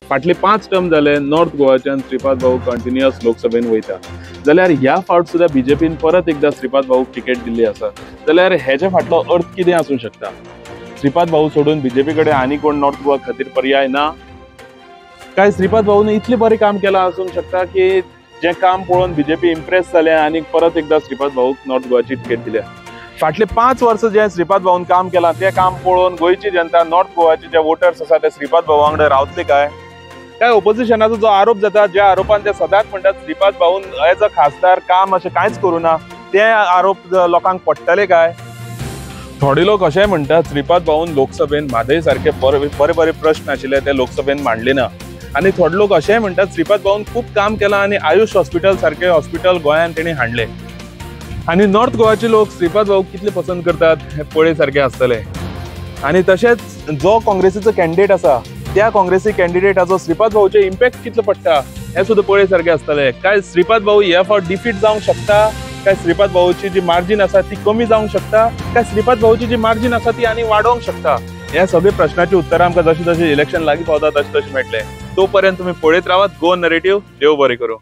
फाटले 5 टर्म जाले नॉर्थ गोवाच्यान श्रीपाद भाऊ कंटिन्युअस लोकसभेन वयता, जाल्यार ह्या फावट सुद्धा बीजेपीन परत एकदा श्रीपाद भाऊक तिकेट दिल्ली आसा, जाल्यार हेच्या फाटलो अर्थ कितें आसूंक शकता? श्रीपाद भाऊ सोडून बीजेपी कडेन आनी कोण नॉर्थ गोवा खातीर पर्याय ना? काय श्रीपाद भाऊन इतले बरें काम केलां आसूंक शकता की जे काम पळोवन बीजेपी इम्प्रेस जाले आनी परत एकदा श्रीपाद भाऊक नॉर्थ गोवाची तिकेट दिल्या? फाटले 5 वर्सां जे श्रीपाद भाऊन काम केलां ते काम पळोवन गोंयची जनता नॉर्थ गोवाचे जे वोटर्स आसा ते श्रीपाद भाऊ वांगडा रावतले काय ओपोजिशनाचो जो आरोप जाता, ज्या आरोपान ते सदांच म्हणटात श्रीपाद भाऊन एज अ खासदार काम अशें कांयच करूना, ते आरोप लोकांक पडटले काय? थोडे लोक अशेंय म्हणटात श्रीपाद भाऊन लोकसभेन म्हादय सारखे बरे प्रश्न आशिल्ले ते लोकसभेन मांडले ना, आनी थोडे लोक अशेंय म्हणटात श्रीपाद भाऊन खूप काम केलां आनी आयुष हॉस्पिटल सारखे हॉस्पिटल गोंयांत तेणी हाडले, आनी नॉर्थ गोवाचे लोक श्रीपाद भाऊ कितले पसंत करतात हे पळय सारखे आसतले. आनी तशेंच जो काँग्रेसीचो कॅन्डिडेट आसा त्या काँग्रेसी कॅन्डिडेटाचो श्रीपाद भाऊचे इम्पॅक्ट कितलो पडटा हे सुद्धा पळय सारखे आसतले. काय श्रीपाद भाऊ ह्या फावट डिफीट जावंक शकता? काय श्रीपाद भाऊची जी मार्जिन आसा ती कमी जावंक शकता? काय श्रीपाद भाऊची जी मार्जिन आसा ती आनी वाडोवंक शकता? ह्या सगळे प्रश्नाची उत्तरां आमकां जशें जशें इलेक्शन लागीं पावता तशें तशें मेळटले. तोपर्यंत तुम्ही पळयत रावात गो नरेटिव्ह. देव बरें करूं.